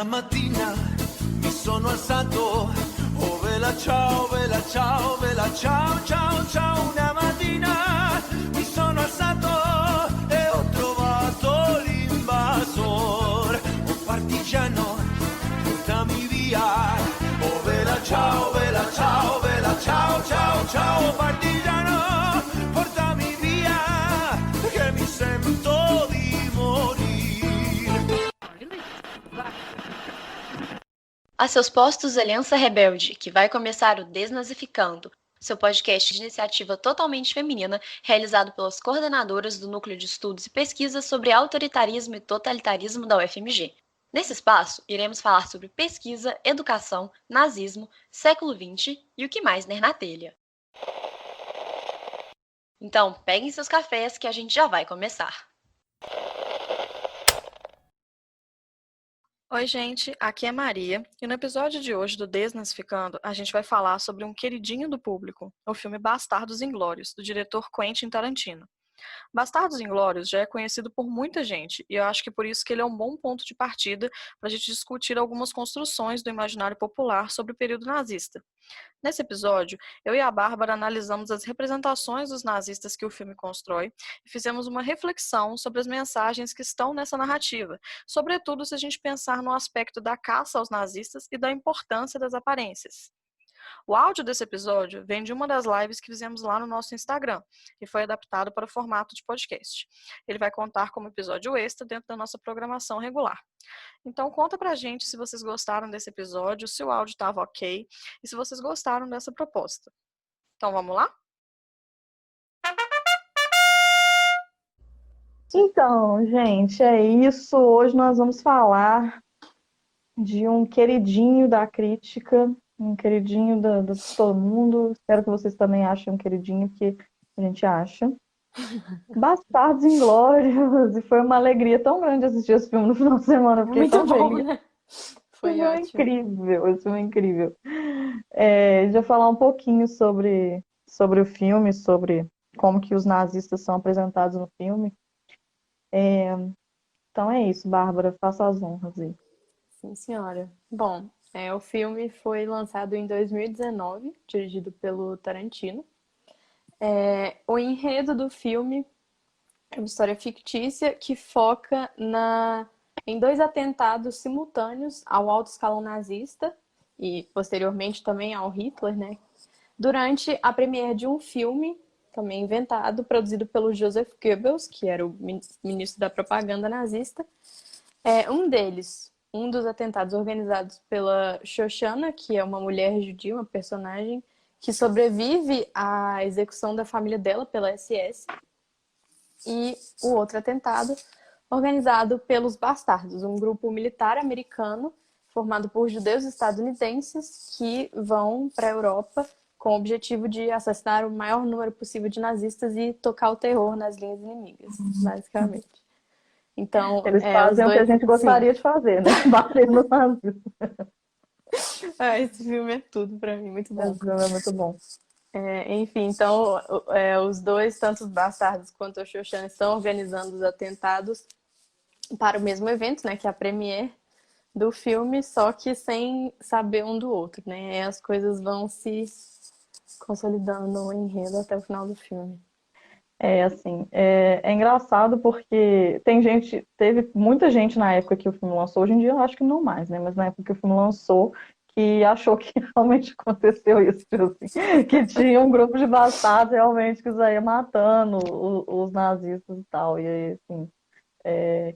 mattina mi sono alzato, oh vela ciao, vela ciao, vela ciao, ciao, ciao. Una mattina mi sono alzato e ho trovato l'invasor, oh partigiano, portami via, oh vela ciao, vela ciao, vela ciao, ciao, ciao, partigiano, portami via, che mi sento di morire. A seus postos, Aliança Rebelde, que vai começar o Desnazificando, seu podcast de iniciativa totalmente feminina, realizado pelas coordenadoras do Núcleo de Estudos e Pesquisas sobre Autoritarismo e Totalitarismo da UFMG. Nesse espaço, iremos falar sobre pesquisa, educação, nazismo, século XX e o que mais ner na telha. Então, peguem seus cafés que a gente já vai começar. Oi, gente, aqui é Maria, e no episódio de hoje do Desnazificando, a gente vai falar sobre um queridinho do público, o filme Bastardos Inglórios, do diretor Quentin Tarantino. Bastardos Inglórios já é conhecido por muita gente, e eu acho que por isso que ele é um bom ponto de partida para a gente discutir algumas construções do imaginário popular sobre o período nazista. Nesse episódio, eu e a Bárbara analisamos as representações dos nazistas que o filme constrói e fizemos uma reflexão sobre as mensagens que estão nessa narrativa, sobretudo se a gente pensar no aspecto da caça aos nazistas e da importância das aparências. O áudio desse episódio vem de uma das lives que fizemos lá no nosso Instagram e foi adaptado para o formato de podcast. Ele vai contar como episódio extra dentro da nossa programação regular. Então conta pra gente se vocês gostaram desse episódio, se o áudio estava ok e se vocês gostaram dessa proposta. Então vamos lá? Então, gente, é isso. Hoje nós vamos falar de um queridinho da crítica, um queridinho de todo mundo. Espero que vocês também achem um queridinho, porque a gente acha. Bastardos Inglórios. E foi uma alegria tão grande assistir esse filme no final de semana. Eu fiquei Muito tão bom, feliz. né? Foi Foi ótimo. incrível, esse filme é incrível. Já falar um pouquinho sobre o filme, sobre como que os nazistas são apresentados no filme. Então é isso, Bárbara, faça as honras aí. Sim, senhora. Bom, o filme foi lançado em 2019, dirigido pelo Tarantino. O enredo do filme é uma história fictícia que foca em dois atentados simultâneos ao alto escalão nazista e, posteriormente, também ao Hitler, né? Durante a premiere de um filme, também inventado, produzido pelo Joseph Goebbels, que era o ministro da propaganda nazista. Um dos atentados organizados pela Shoshana, que é uma mulher judia, uma personagem que sobrevive à execução da família dela pela SS. E o outro atentado organizado pelos Bastardos, um grupo militar americano formado por judeus estadunidenses que vão para a Europa com o objetivo de assassinar o maior número possível de nazistas e tocar o terror nas linhas inimigas, basicamente. Então, Eles fazem o que a gente gostaria de fazer, né? Bater no nazismo. Esse filme é tudo pra mim, muito bom. Esse filme é muito bom. Enfim, então, os dois, tanto os Bastardos quanto o Shoshana, estão organizando os atentados para o mesmo evento, né? Que é a premiere do filme, só que sem saber um do outro, né? E as coisas vão se consolidando no enredo até o final do filme. É engraçado porque teve muita gente na época que o filme lançou, hoje em dia eu acho que não mais, né? Mas na época que o filme lançou, que achou que realmente aconteceu isso, assim, que tinha um grupo de bastardos realmente que saía matando os nazistas e tal, e aí, assim,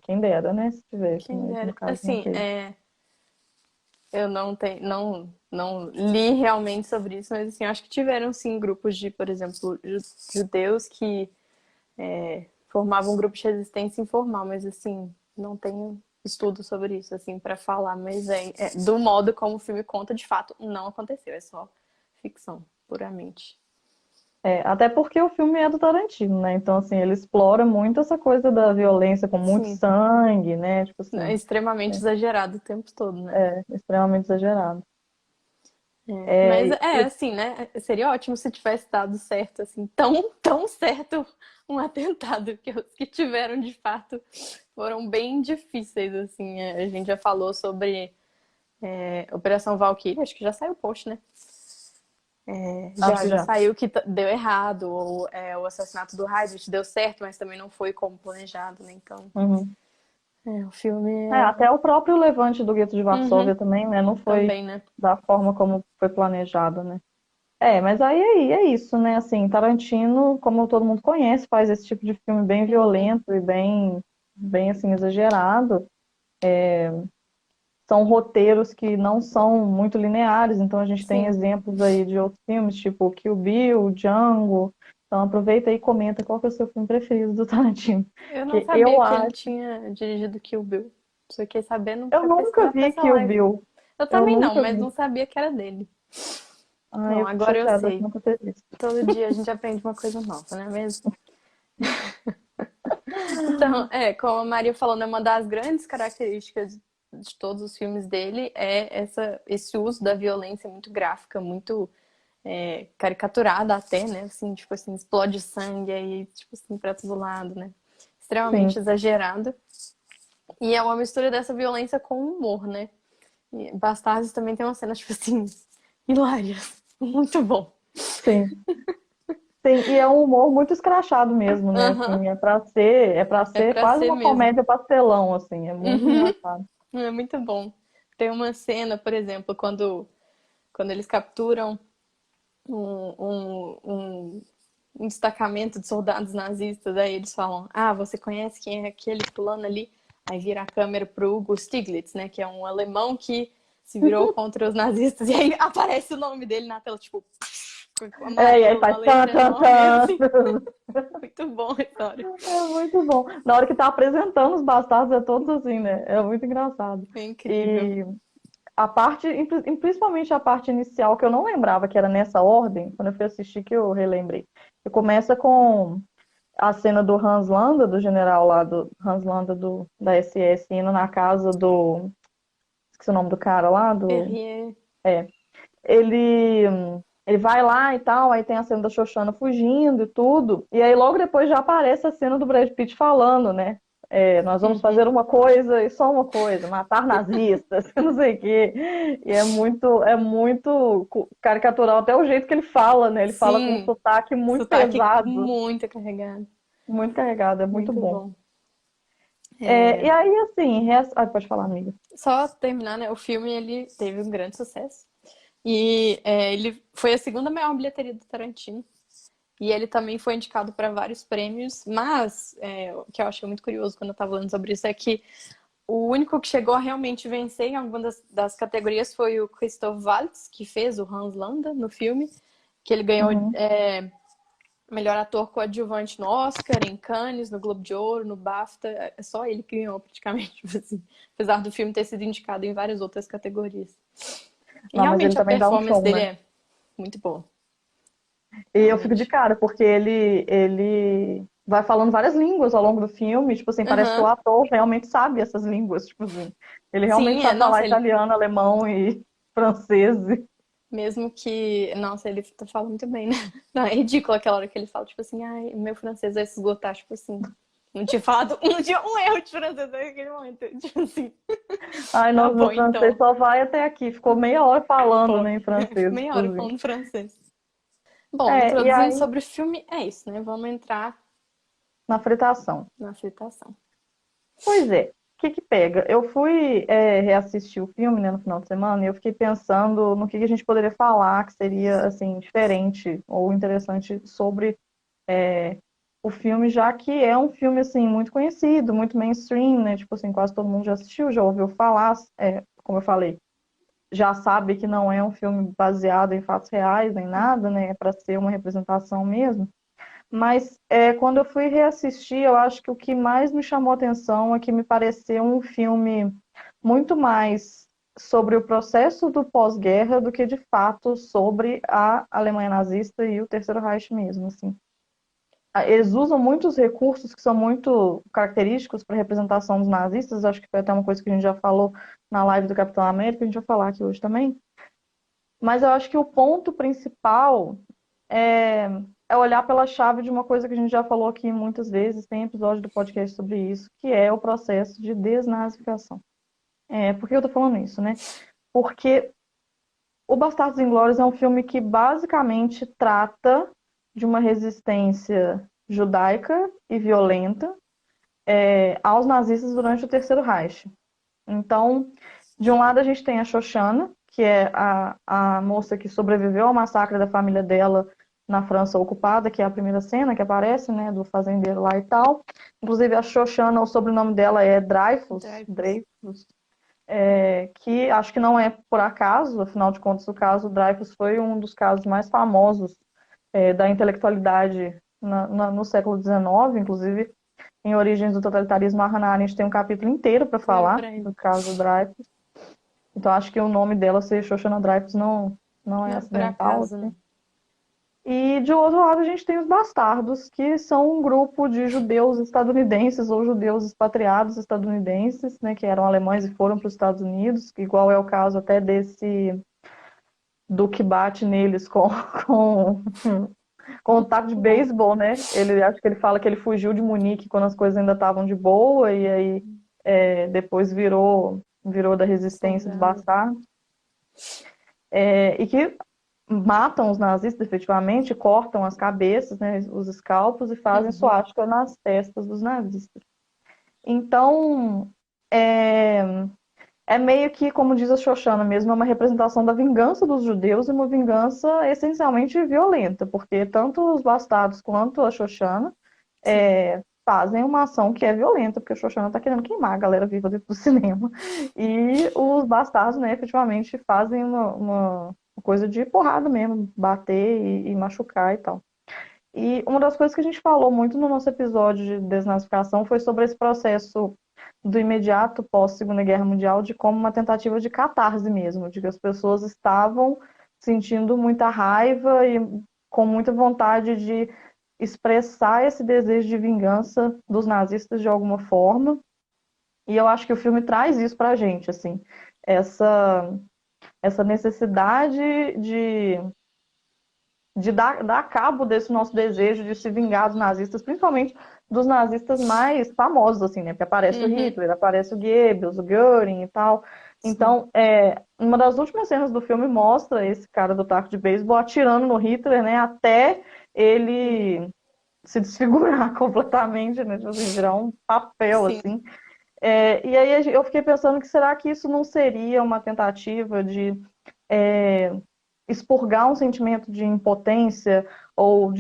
quem dera, né, se tivesse. Quem mas, dera. no caso, Assim, não teve. eu não li realmente sobre isso, mas assim, eu acho que tiveram sim grupos de, por exemplo, judeus que formavam um grupo de resistência informal, mas assim, não tenho estudo sobre isso, assim, para falar, mas do modo como o filme conta, de fato, não aconteceu, é só ficção, puramente. Até porque o filme é do Tarantino, né? Então, assim, ele explora muito essa coisa da violência com muito Sim. sangue, né? Tipo assim, É extremamente exagerado o tempo todo, né? extremamente exagerado. Mas assim, né? Seria ótimo se tivesse dado certo, assim, tão certo um atentado, que os que tiveram de fato foram bem difíceis, assim. A gente já falou sobre Operação Valkyrie, acho que já saiu o post, né? Acho que Já já. saiu que deu errado, ou o assassinato do Heydrich deu certo, mas também não foi como planejado, né? Então, Uhum. o filme Até o próprio levante do gueto de Varsóvia Uhum, também, né? Não foi também, né? da forma como foi planejado, né? Mas aí é isso, né? Assim, Tarantino, como todo mundo conhece, faz esse tipo de filme bem Uhum. violento e bem assim, exagerado. São roteiros que não são muito lineares, então a gente tem Sim. exemplos aí de outros filmes, tipo Kill Bill, Django. Então aproveita aí e comenta qual que é o seu filme preferido do Tarantino. Eu não Que eu sabia que ele acho. tinha dirigido Kill Bill. Só fiquei sabendo Eu pra nunca pesquisar pra vi essa Kill live. Bill. Eu Eu também não, nunca mas vi. não sabia que era dele. Ai, Bom, eu fico agora eu chateada de sei. nunca ter visto. Todo dia a gente aprende uma coisa nova, não é mesmo? Então, como a Maria falou, né, uma das grandes características de todos os filmes dele é esse uso da violência muito gráfica, muito caricaturada até, né? Assim, tipo assim, explode sangue aí, tipo assim, pra todo lado, né? Sim, Extremamente exagerada. E é uma mistura dessa violência com humor, né? E Bastardos também tem uma cena, tipo assim, hilárias. Muito bom. sim. Sim, e é um humor muito escrachado mesmo, né? Aham, Assim, é pra ser pra quase ser uma mesmo. comédia pastelão, assim, é muito Uhum, engraçado. é muito bom. Tem uma cena, por exemplo, quando eles capturam um, um, um, um destacamento de soldados nazistas, aí eles falam: Ah, você conhece quem é aquele fulano ali? Aí vira a câmera pro Hugo Stiglitz, né? Que é um alemão que se virou contra os nazistas. E aí aparece o nome dele na tela, tipo, E aí amarelo, uma faz tan, letra tan, enorme, tan. assim. Muito bom a história. É muito bom. Na hora que tá apresentando os bastardos, é todos assim, né? É muito engraçado. É incrível. E a parte, principalmente a parte inicial, que eu não lembrava que era nessa ordem, quando eu fui assistir que eu relembrei. Que começa com a cena do Hans Landa, do general lá, do Hans Landa da SS, indo na casa do. Esqueci o nome do cara lá, do. Perrier. Ele, ele vai lá e tal, aí tem a cena da Xoxana fugindo e tudo, e aí logo depois já aparece a cena do Brad Pitt falando, né? Nós vamos Uhum. fazer uma coisa e só uma coisa, matar nazistas, não sei o quê. E é muito caricatural, até o jeito que ele fala, né? Ele fala com um Sim, sotaque muito sotaque pesado, muito carregado. muito carregado, é muito Muito bom. bom. E aí, assim, pode falar, amiga. Só terminar, né? O filme ele teve um grande sucesso. E ele foi a segunda maior bilheteria do Tarantino. E ele também foi indicado para vários prêmios. Mas o que eu achei muito curioso quando eu estava falando sobre isso é que o único que chegou a realmente vencer em alguma das categorias foi o Christoph Waltz, que fez o Hans Landa no filme, que ele ganhou Uhum. melhor ator coadjuvante no Oscar, em Cannes, no Globo de Ouro, no BAFTA. É só ele que ganhou praticamente, tipo assim, apesar do filme ter sido indicado em várias outras categorias. E Não, mas ele realmente a também dá um performance show, dele né? é muito boa, E eu fico de realmente. cara, porque ele vai falando várias línguas ao longo do filme, tipo assim, parece que o Aham. ator realmente sabe essas línguas, tipo assim. Ele realmente Sim, sabe falar nossa, ele italiano, alemão e francês. mesmo que, nossa, ele fala muito bem, né? Não, é ridículo aquela hora que ele fala, tipo assim, ai, meu francês vai se esgotar, tipo assim. Não tinha falado, não tinha um erro de francês naquele momento. Tipo assim, Ai, tá nossa, bom meu francês então. só vai até aqui. Ficou meia hora falando, Pô, né, em francês, meia hora inclusive. falando francês. Bom, E introduzindo aí, sobre o filme, é isso, né? Vamos entrar na fritação. na citação. Pois é, o que que pega? Eu fui reassistir o filme, né, no final de semana, e eu fiquei pensando no que a gente poderia falar que seria, assim, diferente ou interessante sobre o filme, já que é um filme, assim, muito conhecido, muito mainstream, né, tipo assim, quase todo mundo já assistiu, já ouviu falar, como eu falei, já sabe que não é um filme baseado em fatos reais nem nada, né, é para ser uma representação mesmo. Mas quando eu fui reassistir, eu acho que o que mais me chamou a atenção é que me pareceu um filme muito mais sobre o processo do pós-guerra do que de fato sobre a Alemanha nazista e o Terceiro Reich mesmo, assim. Eles usam muitos recursos que são muito característicos para a representação dos nazistas, acho que foi até uma coisa que a gente já falou na live do Capitão América, a gente vai falar aqui hoje também. Mas eu acho que o ponto principal é, é olhar pela chave de uma coisa que a gente já falou aqui muitas vezes, tem episódio do podcast sobre isso, que é o processo de desnazificação. Por que eu tô falando isso, né? porque O Bastardos Inglórios é um filme que basicamente trata de uma resistência judaica e violenta aos nazistas durante o Terceiro Reich. Então, de um lado a gente tem a Shoshana, que é a moça que sobreviveu ao massacre da família dela na França ocupada, que é a primeira cena que aparece, né, do fazendeiro lá e tal. Inclusive a Shoshana, o sobrenome dela é Dreyfus, que acho que não é por acaso, afinal de contas o caso Dreyfus foi um dos casos mais famosos da intelectualidade no século XIX, inclusive em Origens do Totalitarismo, a Hannah Arendt tem um capítulo inteiro para falar do caso Dreyfus. Então acho que o nome dela ser Shoshana Dreyfus não é acidental. Acaso, né? E de outro lado a gente tem os bastardos, que são um grupo de judeus estadunidenses ou judeus expatriados estadunidenses, né, que eram alemães e foram para os Estados Unidos, igual é o caso até do que bate neles com o taco de beisebol, né? Acho que ele fala que ele fugiu de Munique quando as coisas ainda estavam de boa e aí depois virou da resistência dos bastardos. E que matam os nazistas efetivamente, cortam as cabeças, né, os escalpos e fazem suástica nas testas dos nazistas. Então, é meio que, como diz a Shoshana mesmo, é uma representação da vingança dos judeus e uma vingança essencialmente violenta, porque tanto os bastardos quanto a Shoshana fazem uma ação que é violenta, porque a Shoshana está querendo queimar a galera viva dentro do cinema. E os bastardos, né, efetivamente fazem uma coisa de porrada mesmo, bater e machucar e tal. E uma das coisas que a gente falou muito no nosso episódio de desnazificação foi sobre esse processo do imediato pós-Segunda Guerra Mundial, de como uma tentativa de catarse mesmo, de que as pessoas estavam sentindo muita raiva e com muita vontade de expressar esse desejo de vingança dos nazistas de alguma forma. E eu acho que o filme traz isso pra gente, assim, essa necessidade de dar cabo desse nosso desejo de se vingar dos nazistas, principalmente dos nazistas mais famosos, assim, né? Porque aparece o Hitler, aparece o Goebbels, o Göring e tal. Então, uma das últimas cenas do filme mostra esse cara do taco de beisebol atirando no Hitler, né? Até ele se desfigurar completamente, né? Tipo assim, virar um papel, assim. E aí eu fiquei pensando que será que isso não seria uma tentativa de expurgar um sentimento de impotência ou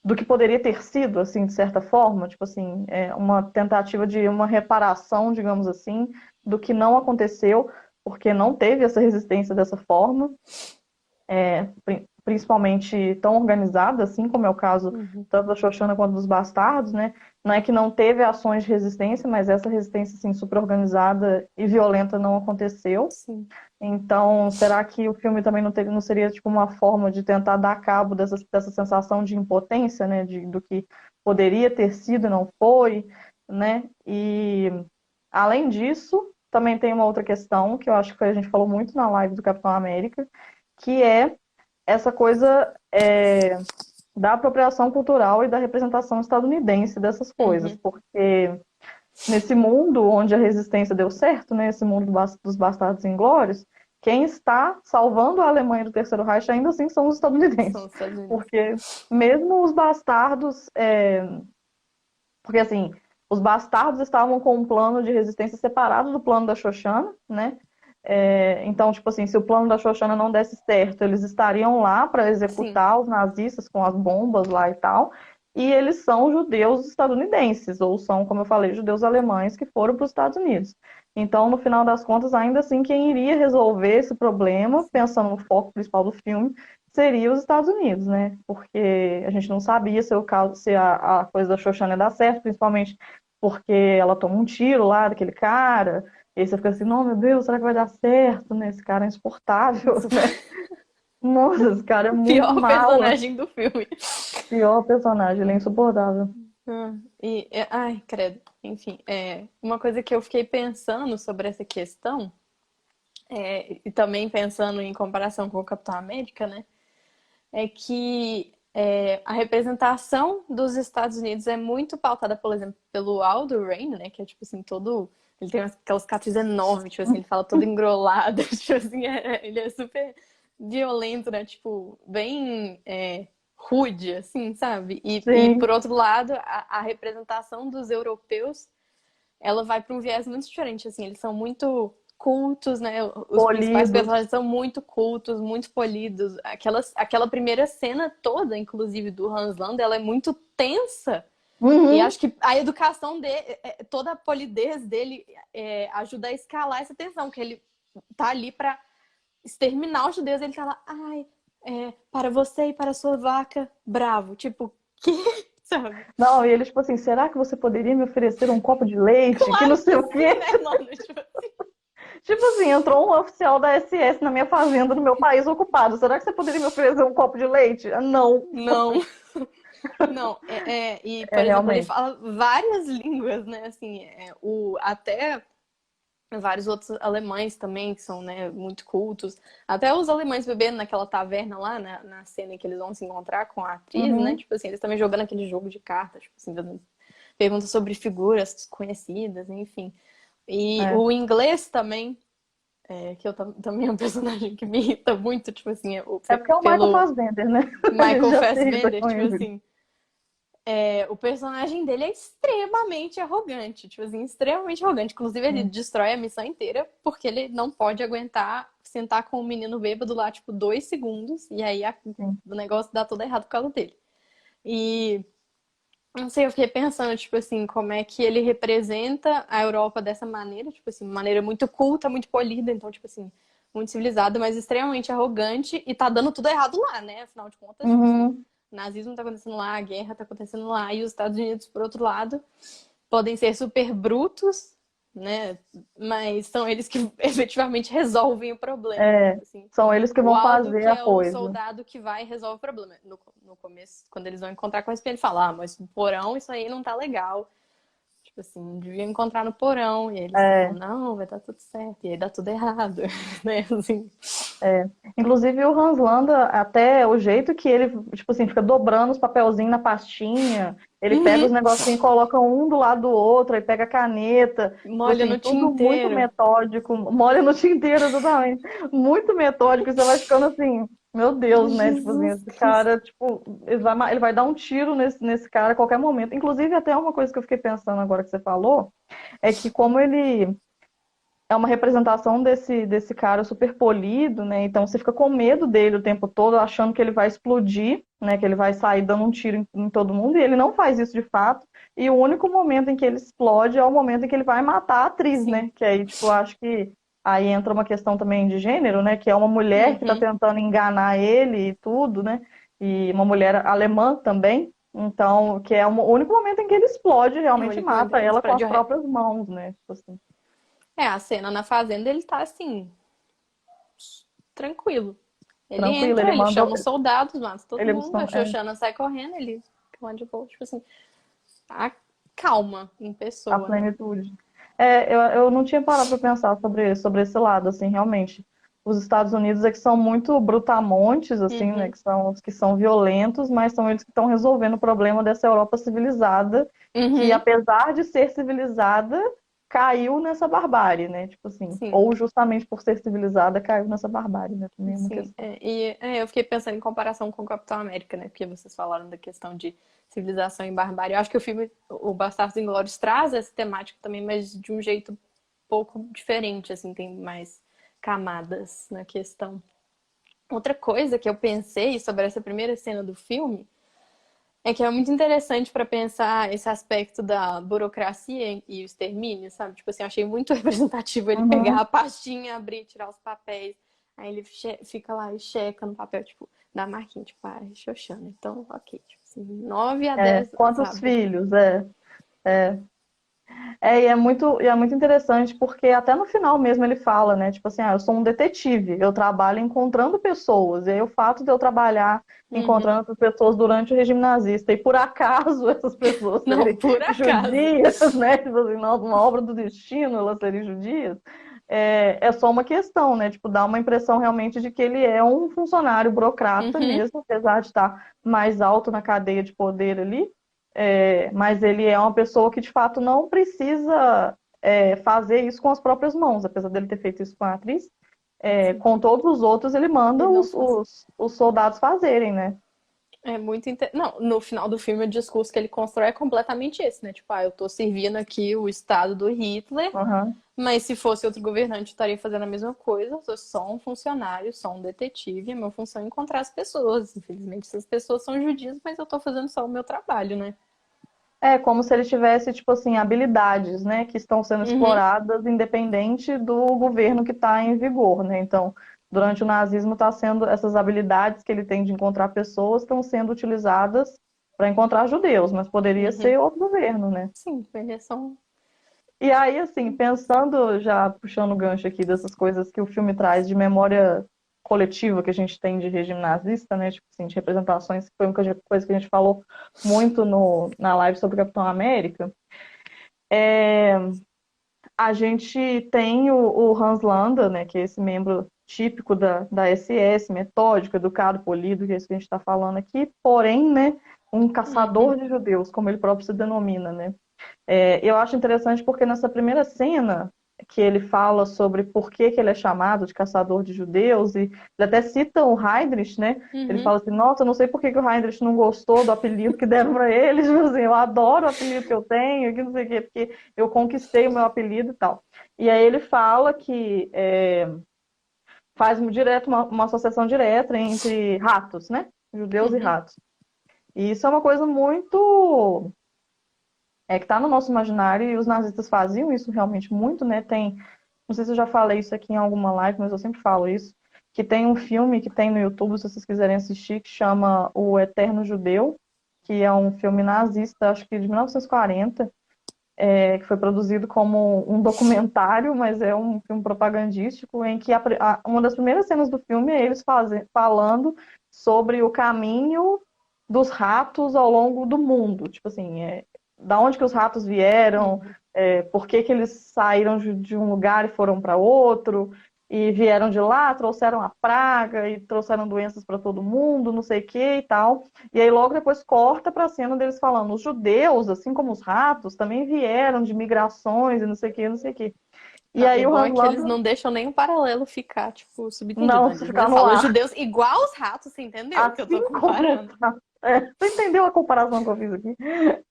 do que poderia ter sido, assim, de certa forma, tipo assim, uma tentativa de uma reparação, digamos assim, do que não aconteceu, porque não teve essa resistência dessa forma, principalmente tão organizada, assim como é o caso tanto da Shoshana quanto dos bastardos, né? Não é que não teve ações de resistência, mas essa resistência, assim, super organizada e violenta não aconteceu. Sim. Então, será que o filme também não seria tipo uma forma de tentar dar cabo dessa sensação de impotência, né, do que poderia ter sido e não foi, né? E além disso, também tem uma outra questão que eu acho que a gente falou muito na live do Capitão América, que é essa coisa da apropriação cultural e da representação estadunidense dessas coisas, porque nesse mundo onde a resistência deu certo, né, esse mundo dos bastardos inglórios, quem está salvando a Alemanha do Terceiro Reich ainda assim são os estadunidenses. Porque mesmo os bastardos... Porque, assim, os bastardos estavam com um plano de resistência separado do plano da Shoshana, né? Então, tipo assim, se o plano da Shoshana não desse certo, eles estariam lá para executar os nazistas com as bombas lá e tal. E eles são judeus estadunidenses, ou são, como eu falei, judeus alemães que foram para os Estados Unidos. Então, no final das contas, ainda assim, quem iria resolver esse problema, pensando no foco principal do filme, seria os Estados Unidos, né? Porque a gente não sabia se a coisa da Shoshana ia dar certo, principalmente porque ela toma um tiro lá daquele cara, e aí você fica assim, não, meu Deus, será que vai dar certo, né? Esse cara é insuportável, né? Nossa, esse cara é muito Pior mal. personagem do filme. Pior personagem, ele é insuportável. Ai, credo. Enfim, uma coisa que eu fiquei pensando sobre essa questão, e também pensando em comparação com o Capitão América, né? É que a representação dos Estados Unidos é muito pautada, por exemplo, pelo Aldo Raine, né? Que é tipo assim, todo Ele tem aquelas cicatrizes enormes, tipo assim, ele fala todo engrolado, tipo assim, ele é super violento, né? Tipo, bem rude, assim, sabe? E por Sim, outro lado, a representação dos europeus, ela vai para um viés muito diferente, assim, eles são muito cultos, né? Os principais polidos. personagens são muito cultos, muito polidos. Aquela primeira cena toda, inclusive, do Hans Landa, ela é muito tensa. E Uhum. acho que a educação dele, toda a polidez dele ajuda a escalar essa tensão, que ele tá ali para exterminar os judeus, ele tá lá, ai, para você e para a sua vaca, bravo. Tipo, que, sabe? Não, e ele, tipo assim, será que você poderia me oferecer um copo de leite? Que não Claro sei que o sim, quê. né, mano? Tipo, Tipo assim, entrou um oficial da SS na minha fazenda, no meu país ocupado. Será que você poderia me oferecer um copo de leite? Ah, não. não, não. E, É, por exemplo, ele realmente. fala várias línguas, né? Assim, até vários outros alemães também, que são, né, muito cultos. Até os alemães bebendo naquela taverna lá, na cena em que eles vão se encontrar com a atriz, né? Uhum. Tipo assim, eles também jogando aquele jogo de cartas, tipo assim, dando perguntas sobre figuras conhecidas, enfim. E É. o inglês também, que também é um personagem que me irrita muito, tipo assim, É porque é o Michael pelo Fassbender, né? A gente Michael já se irrita Fassbender, com tipo ele. assim, o personagem dele é extremamente arrogante, tipo assim, extremamente arrogante. Inclusive, ele Sim, destrói a missão inteira porque ele não pode aguentar sentar com um menino bêbado lá, tipo, 2 segundos, e aí sim. o negócio dá tudo errado por causa dele. E não sei, eu fiquei pensando, tipo assim, como é que ele representa a Europa dessa maneira, tipo assim, maneira muito culta, muito polida, então, tipo assim, muito civilizada, mas extremamente arrogante, e tá dando tudo errado lá, né? Afinal de contas, tipo assim, Uhum. o nazismo tá acontecendo lá, a guerra tá acontecendo lá, e os Estados Unidos, por outro lado, podem ser super brutos, né? Mas são eles que efetivamente resolvem o problema, né? É, Tipo assim, são eles que o vão Aldo, fazer que a é o coisa. soldado que vai e resolve o problema. No começo, quando eles vão encontrar com a SP, ele fala, mas no porão isso aí não tá legal. Tipo assim, devia encontrar no porão. E aí eles falam, É, não, vai dar tudo certo. E aí dá tudo errado, né? Assim. é. Inclusive o Hans Landa, até o jeito que ele, tipo assim, fica dobrando os papelzinhos na pastinha, ele pega os Uhum. negocinhos e coloca um do lado do outro, aí pega a caneta, tipo Molha assim, no tudo muito tinteiro. metódico, molha no tinteiro, exatamente, muito metódico, e você vai ficando assim, meu Deus, né, tipo assim, Jesus esse Cristo. cara, tipo, ele vai dar um tiro nesse cara a qualquer momento. Inclusive, até uma coisa que eu fiquei pensando agora que você falou, é que como ele é uma representação desse cara super polido, né? Então você fica com medo dele o tempo todo, achando que ele vai explodir, né? Que ele vai sair dando um tiro em todo mundo, e ele não faz isso de fato. E o único momento em que ele explode é o momento em que ele vai matar a atriz, Sim. né? Que aí, tipo, eu acho que aí entra uma questão também de gênero, né? Que é uma mulher que está Uhum. tentando enganar ele e tudo, né? E uma mulher alemã também. Então, que é o único momento em que ele explode, É o realmente único momento mata que ele ela com explode as o resto. próprias mãos, né? Tipo assim. A cena na fazenda, ele tá assim, tranquilo. Ele Tranquilo, entra, ele ele manda. chama os soldados, mata todo Ele mundo, a Xoxana sai correndo, ele fica lá de boa, tipo assim, a calma em a pessoa, né? plenitude. É, eu não tinha parado para pensar sobre esse lado, assim, realmente. Os Estados Unidos é que são muito brutamontes, assim, né, Uhum, que são os que são violentos, mas são eles que estão resolvendo o problema dessa Europa civilizada, que uhum, apesar de ser civilizada, caiu nessa barbárie, né, tipo assim, sim, ou justamente por ser civilizada, caiu nessa barbárie, né, também é uma sim. questão. Eu fiquei pensando em comparação com o Capitão América, né? Porque vocês falaram da questão de civilização e barbárie. Eu acho que o filme, o Bastardos Inglórios, traz essa temática também, mas de um jeito um pouco diferente, assim, tem mais camadas na questão. Outra coisa que eu pensei sobre essa primeira cena do filme é que é muito interessante para pensar esse aspecto da burocracia e o extermínio, sabe? Tipo assim, eu achei muito representativo ele pegar a Uhum. pastinha, abrir, tirar os papéis. Aí ele fica lá e checa no papel, tipo, dá marquinha, tipo, Xoxana. Então, ok, tipo assim, 9 a É, 10, quantos sabe? filhos, é. E é muito interessante porque até no final mesmo ele fala, né? Tipo assim, eu sou um detetive, eu trabalho encontrando pessoas. E aí o fato de eu trabalhar Uhum. encontrando essas pessoas durante o regime nazista e por acaso essas pessoas Não, serem por acaso. judias, né? Tipo assim, uma obra do destino elas serem judias, é só uma questão, né? Tipo, dá uma impressão realmente de que ele é um funcionário burocrata Uhum. mesmo, apesar de estar mais alto na cadeia de poder ali. Mas ele é uma pessoa que de fato não precisa fazer isso com as próprias mãos, apesar dele ter feito isso com a atriz. Com todos os outros, ele manda Ele não os soldados fazerem, né? É muito Não, no final do filme, o discurso que ele constrói é completamente esse, né? Tipo, eu tô servindo aqui o Estado do Hitler, Aham. mas se fosse outro governante, eu estaria fazendo a mesma coisa. Eu sou só um funcionário, só um detetive. A minha função é encontrar as pessoas. Infelizmente, essas pessoas são judias, mas eu tô fazendo só o meu trabalho, né? É como se ele tivesse, tipo assim, habilidades, né, que estão sendo Uhum, exploradas independente do governo que está em vigor, né? Então, durante o nazismo está sendo essas habilidades que ele tem de encontrar pessoas estão sendo utilizadas para encontrar judeus, mas poderia uhum. ser outro governo, né? Sim, eles são. E aí, assim, pensando, já puxando o gancho aqui dessas coisas que o filme traz de memória coletiva que a gente tem de regime nazista, né? Tipo assim, de representações, que foi uma coisa que a gente falou muito na live sobre o Capitão América. A gente tem o Hans Landa, né? Que é esse membro típico da SS, metódico, educado, polido, que é isso que a gente está falando aqui, porém, né? Um caçador Uhum, de judeus, como ele próprio se denomina, né? Eu acho interessante porque nessa primeira cena que ele fala sobre por que ele é chamado de caçador de judeus, e ele até cita o Heydrich, né? Ele uhum. fala assim, nossa, eu não sei por que o Heydrich não gostou do apelido que deram para ele, tipo assim, eu adoro o apelido que eu tenho, que não sei o quê, porque eu conquistei o meu apelido e tal. E aí ele fala que faz direto uma associação direta entre ratos, né? Judeus e Uhum. ratos. E isso é uma coisa muito que está no nosso imaginário, e os nazistas faziam isso realmente muito, né? Não sei se eu já falei isso aqui em alguma live, mas eu sempre falo isso, que tem um filme que tem no YouTube, se vocês quiserem assistir, que chama O Eterno Judeu, que é um filme nazista, acho que de 1940, que foi produzido como um documentário, mas é um filme propagandístico, em que uma das primeiras cenas do filme é eles falando sobre o caminho dos ratos ao longo do mundo. Tipo assim, da onde que os ratos vieram, Uhum. por que que eles saíram de um lugar e foram para outro, e vieram de lá, trouxeram a praga e trouxeram doenças para todo mundo, não sei o que e tal. E aí logo depois corta para a cena deles falando, os judeus, assim como os ratos, também vieram de migrações e não sei o que, não sei o que. E Não, e aí o o bom Hans é que eles Landa, não deixam nem o paralelo ficar, tipo, subentendido, não, né? se Eles ficar ainda no falam os ar. judeus igual os ratos, você entendeu? Que eu tô Assim como os comparando. ratos. Você entendeu a comparação que eu fiz aqui?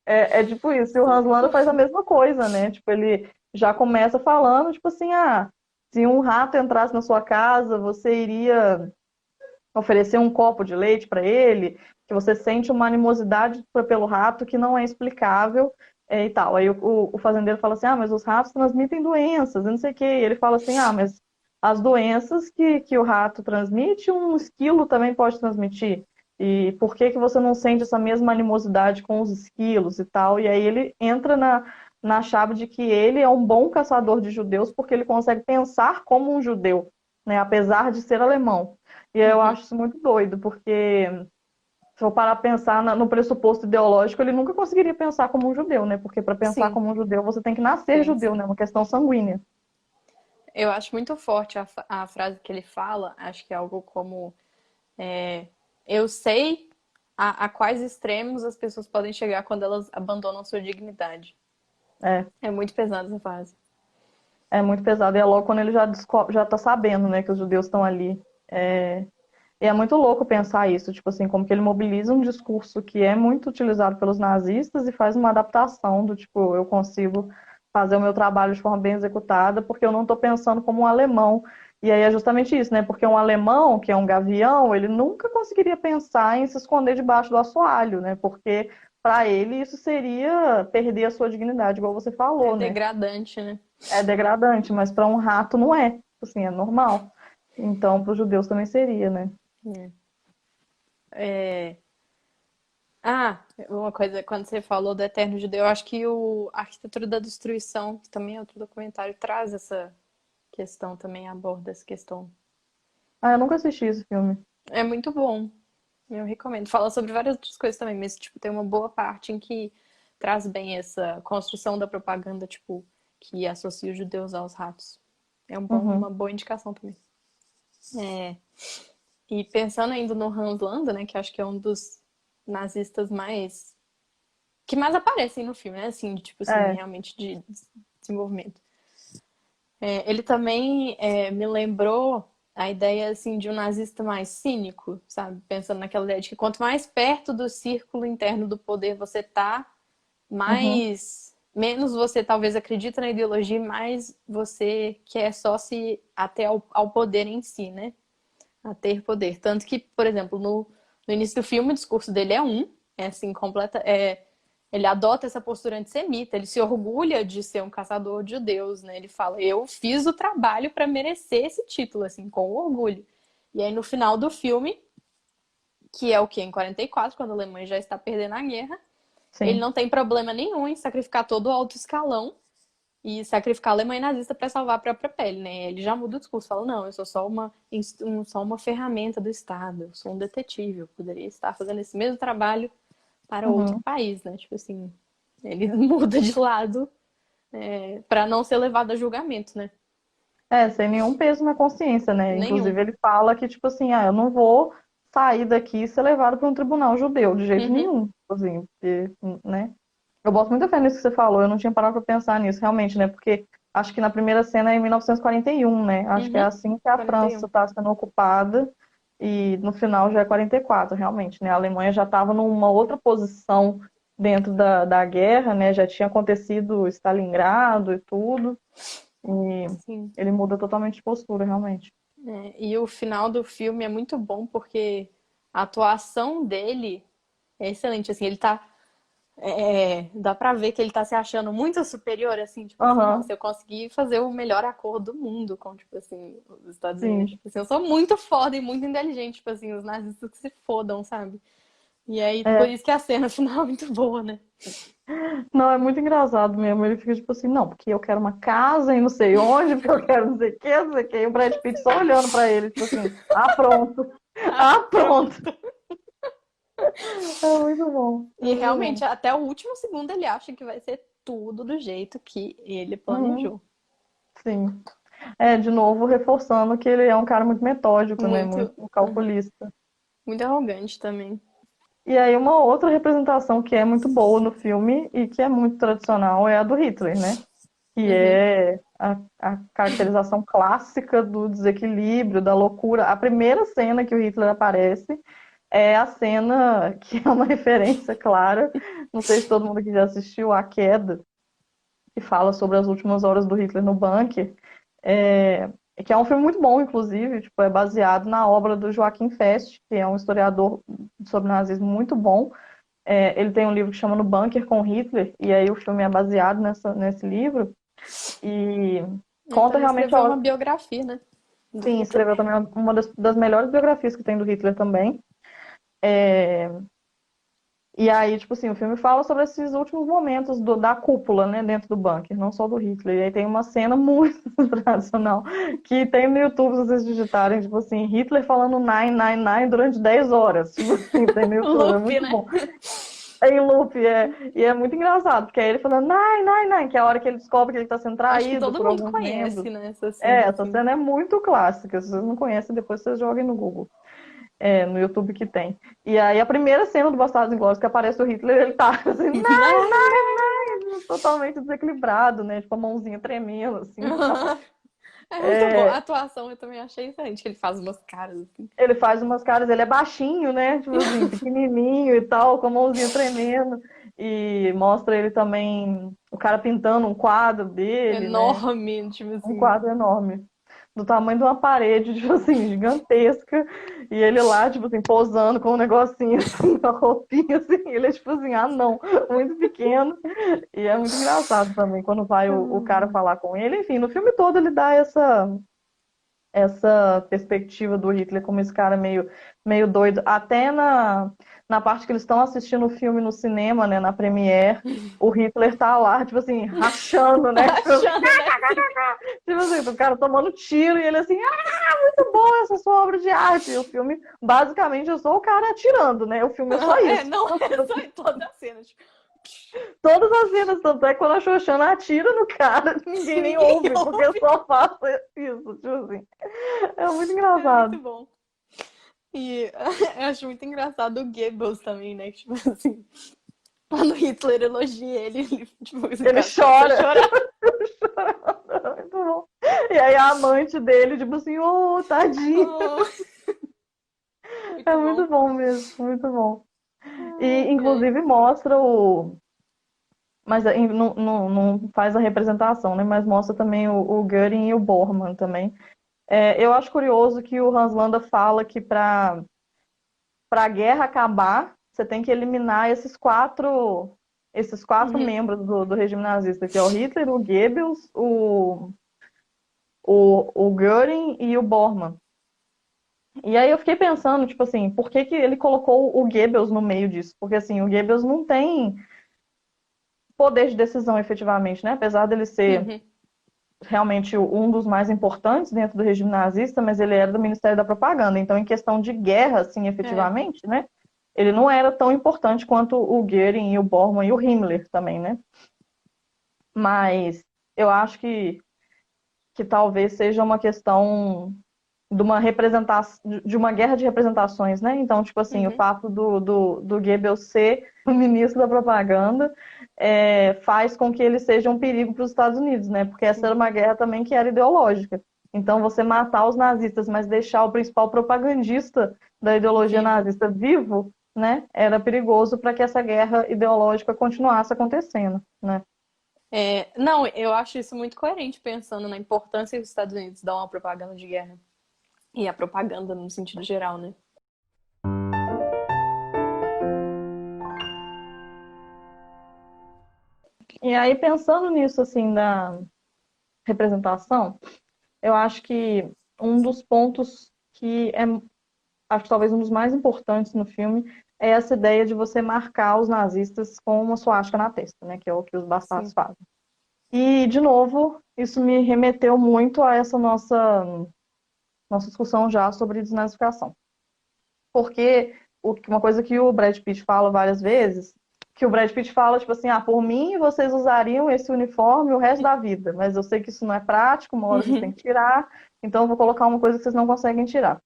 É tipo isso. E o Hans Landa faz a mesma coisa, né? Tipo, ele já começa falando, tipo assim, se um rato entrasse na sua casa, você iria oferecer um copo de leite para ele, que você sente uma animosidade pelo rato que não é explicável, e tal. Aí o fazendeiro fala assim, mas os ratos transmitem doenças, não sei o quê. E ele fala assim, mas as doenças que o rato transmite, um esquilo também pode transmitir. E por que que você não sente essa mesma animosidade com os esquilos e tal? E aí ele entra na chave de que ele é um bom caçador de judeus porque ele consegue pensar como um judeu, né? Apesar de ser alemão. E eu Uhum. acho isso muito doido, porque se eu parar a pensar no pressuposto ideológico, ele nunca conseguiria pensar como um judeu, né? Porque para pensar Sim, como um judeu, você tem que nascer sim, judeu, sim. né? Uma questão sanguínea. Eu acho muito forte a frase que ele fala, acho que é algo como eu sei a quais extremos as pessoas podem chegar quando elas abandonam sua dignidade. É, É muito pesada essa frase. é muito pesado. E é logo quando ele já tá sabendo, né, que os judeus estão ali. E é muito louco pensar isso, tipo assim, como que ele mobiliza um discurso que é muito utilizado pelos nazistas e faz uma adaptação do tipo, eu consigo fazer o meu trabalho de forma bem executada porque eu não estou pensando como um alemão. E aí é justamente isso, né? Porque um alemão, que é um gavião, ele nunca conseguiria pensar em se esconder debaixo do assoalho, né? Porque para ele isso seria perder a sua dignidade, igual você É falou, né? degradante, né? É degradante, mas para um rato não é. Assim, é normal. Então, para os judeus também seria, né? É. Uma coisa, quando você falou do Eterno Judeu, eu acho que a Arquitetura da Destruição, que também é outro documentário, traz essa questão também, aborda essa questão. Eu nunca assisti esse filme. É muito bom, eu recomendo. Fala sobre várias outras coisas também, mas tipo, tem uma boa parte em que traz bem essa construção da propaganda, tipo, que associa os judeus aos ratos. É uma Uhum. boa indicação também. É, e pensando ainda no Hans Landa, né, que acho que é um dos nazistas que mais aparecem no filme, né, assim, de, tipo assim, É, realmente de desenvolvimento. Ele também me lembrou a ideia assim de um nazista mais cínico, sabe? Pensando naquela ideia de que quanto mais perto do círculo interno do poder você tá, Uhum. menos você talvez acredita na ideologia, mais você quer só se até ao poder em si, né? A ter poder. Tanto que, por exemplo, no início do filme, o discurso dele é assim, ele adota essa postura antissemita, ele se orgulha de ser um caçador de judeus, né? Ele fala, eu fiz o trabalho para merecer esse título, assim, com orgulho. E aí, no final do filme, que é o que? Em 44, quando a Alemanha já está perdendo a guerra, ele Sim. não tem problema nenhum em sacrificar todo o alto escalão e sacrificar a Alemanha nazista para salvar a própria pele, né? Ele já muda o discurso, fala, não, eu sou só uma ferramenta do Estado, eu sou um detetive, eu poderia estar fazendo esse mesmo trabalho para outro Uhum. país, né? Tipo assim, ele muda de lado para não ser levado a julgamento, né? Sem nenhum peso na consciência, né? Nenhum. Inclusive, ele fala que, tipo assim, eu não vou sair daqui e ser levado para um tribunal judeu, de jeito Uhum, nenhum, tipo assim, porque, né? Eu boto muita fé nisso que você falou, eu não tinha parado para pensar nisso, realmente, né? Porque acho que na primeira cena é em 1941, né? Acho que é uhum, assim que a França 41. está sendo ocupada e no final já é 44, realmente, né? A Alemanha já estava numa outra posição dentro da guerra, né? Já tinha acontecido Stalingrado e tudo. E Sim. ele muda totalmente de postura, realmente. E o final do filme é muito bom porque a atuação dele é excelente, assim, ele tá dá pra ver que ele tá se achando muito superior, assim, tipo assim, Aham, nossa, eu consegui fazer o melhor acordo do mundo com, tipo assim, os Estados Unidos. sim. Tipo assim, eu sou muito foda e muito inteligente, tipo assim, os nazistas que se fodam, sabe? E aí, por É, isso que a cena final é muito boa, né? não, é muito engraçado mesmo. Ele fica tipo assim, não, porque eu quero uma casa em não sei onde, porque eu quero não sei o que, não sei o que. E o Brad Pitt só olhando pra ele, tipo assim, pronto, Ah, pronto. pronto. É muito bom, é E muito bom. realmente, até o último segundo ele acha que vai ser tudo do jeito que ele Uhum, planejou. sim. De novo, reforçando que ele é um cara muito metódico, né? Muito Muito, calculista. muito arrogante também. E aí, uma outra representação que é muito boa no filme e que é muito tradicional é a do Hitler, né? Que Uhum. é a caracterização clássica do desequilíbrio, da loucura. A primeira cena que o Hitler aparece é a cena que é uma referência clara, não sei se todo mundo aqui já assistiu, A Queda, que fala sobre as últimas horas do Hitler no bunker, é, que é um filme muito bom, inclusive, tipo, é baseado na obra do Joachim Fest, que é um historiador sobre nazismo muito bom. Ele tem um livro que chama No Bunker com Hitler, e aí o filme é baseado nesse livro, e Ele conta também realmente escreveu a. uma biografia, né? Do Sim, Hitler. escreveu também uma das melhores biografias que tem do Hitler também. E aí, tipo assim, o filme fala sobre esses últimos momentos da cúpula, né, dentro do bunker, não só do Hitler. E aí tem uma cena muito tradicional que tem no YouTube, se vocês digitarem, tipo assim, Hitler falando 999 durante 10 horas. Tipo assim, tem no YouTube, é Lupe, muito né? bom. É em loop, e é muito engraçado, porque é ele falando 999, que é a hora que ele descobre que ele tá sendo Acho que traído todo por mundo alguns membros. conhece, né? Essa cena, Essa assim. cena é muito clássica, se vocês não conhecem, depois vocês joguem no Google. No YouTube que tem. E aí a primeira cena do Bastardos Inglórios que aparece o Hitler, ele tá assim, não, totalmente desequilibrado, né? Tipo, a mãozinha tremendo, assim, e tal. É muito bom. A É, atuação eu também achei excelente, que ele faz umas caras assim. ele faz umas caras, ele é baixinho, né? Tipo assim, pequenininho e tal, com a mãozinha tremendo. E mostra ele também, o cara pintando um quadro dele, né? Enorme, tipo Um assim. quadro enorme. Do tamanho de uma parede, tipo assim, gigantesca. E ele lá, tipo assim, posando com um negocinho, assim, com a roupinha, assim. Ele é tipo assim, não, muito pequeno. E é muito engraçado também quando vai o cara falar com ele. Enfim, no filme todo ele dá essa perspectiva do Hitler como esse cara meio doido. Até na parte que eles estão assistindo o filme no cinema, né, na premiere, o Hitler tá lá, tipo assim, rachando, né? Tipo assim, Achando, né? Assim. tipo assim, o cara tomando tiro e ele assim, muito bom essa sua obra de arte. E o filme, basicamente, é só o cara atirando, né? O filme é só isso. Não, é só em toda a cena. Tipo, Todas as cenas, tanto é que quando a Xoxana atira no cara, ninguém nem ninguém ouve, porque ouve. só passa isso, tipo assim. É muito É muito engraçado. bom. E eu acho muito engraçado o Goebbels também, né? Tipo assim, quando Hitler elogia ele tipo, esse Ele cara começa a chora. chorar. Muito bom. E aí a amante dele, tipo assim, ô, tadinho. Muito É bom. muito bom mesmo, muito bom. E, Ai, ai. inclusive, mostra o. Mas aí não faz a representação, né? Mas mostra também o Göring e o Bormann também. Eu acho curioso que o Hans Landa fala que para a guerra acabar, você tem que eliminar esses quatro Uhum. membros do regime nazista, que é o Hitler, o Goebbels, o Göring e o Bormann. E aí eu fiquei pensando, tipo assim, por que que ele colocou o Goebbels no meio disso? Porque assim, o Goebbels não tem poder de decisão efetivamente, né? Apesar dele ser Uhum. realmente um dos mais importantes dentro do regime nazista, mas ele era do Ministério da Propaganda. Então, em questão de guerra, assim, É. efetivamente, né? Ele não era tão importante quanto o Goering e o Bormann e o Himmler também, né? Mas eu acho que talvez seja uma questão de uma representação, de uma guerra de representações, né? Então, tipo assim, o Uhum. fato do Goebbels ser o ministro da propaganda faz com que ele seja um perigo para os Estados Unidos, né? Porque essa Sim. era uma guerra também que era ideológica. Então, você matar os nazistas, mas deixar o principal propagandista da ideologia Vivo. nazista vivo, né? Era perigoso para que essa guerra ideológica continuasse acontecendo, né? Não, eu acho isso muito coerente, pensando na importância que os Estados Unidos dão à propaganda de guerra. E a propaganda no sentido geral, né? E aí, pensando nisso, assim, da representação, eu acho que um dos pontos que acho que talvez um dos mais importantes no filme é essa ideia de você marcar os nazistas com uma suástica na testa, né? Que é o que os bastardos Sim. fazem. E, de novo, isso me remeteu muito a essa nossa discussão já sobre desnazificação. Porque uma coisa que o Brad Pitt fala várias vezes, que o Brad Pitt fala, tipo assim, por mim vocês usariam esse uniforme o resto da vida, mas eu sei que isso não é prático, uma hora vocês têm Uhum. que tirar, então eu vou colocar uma coisa que vocês não conseguem tirar.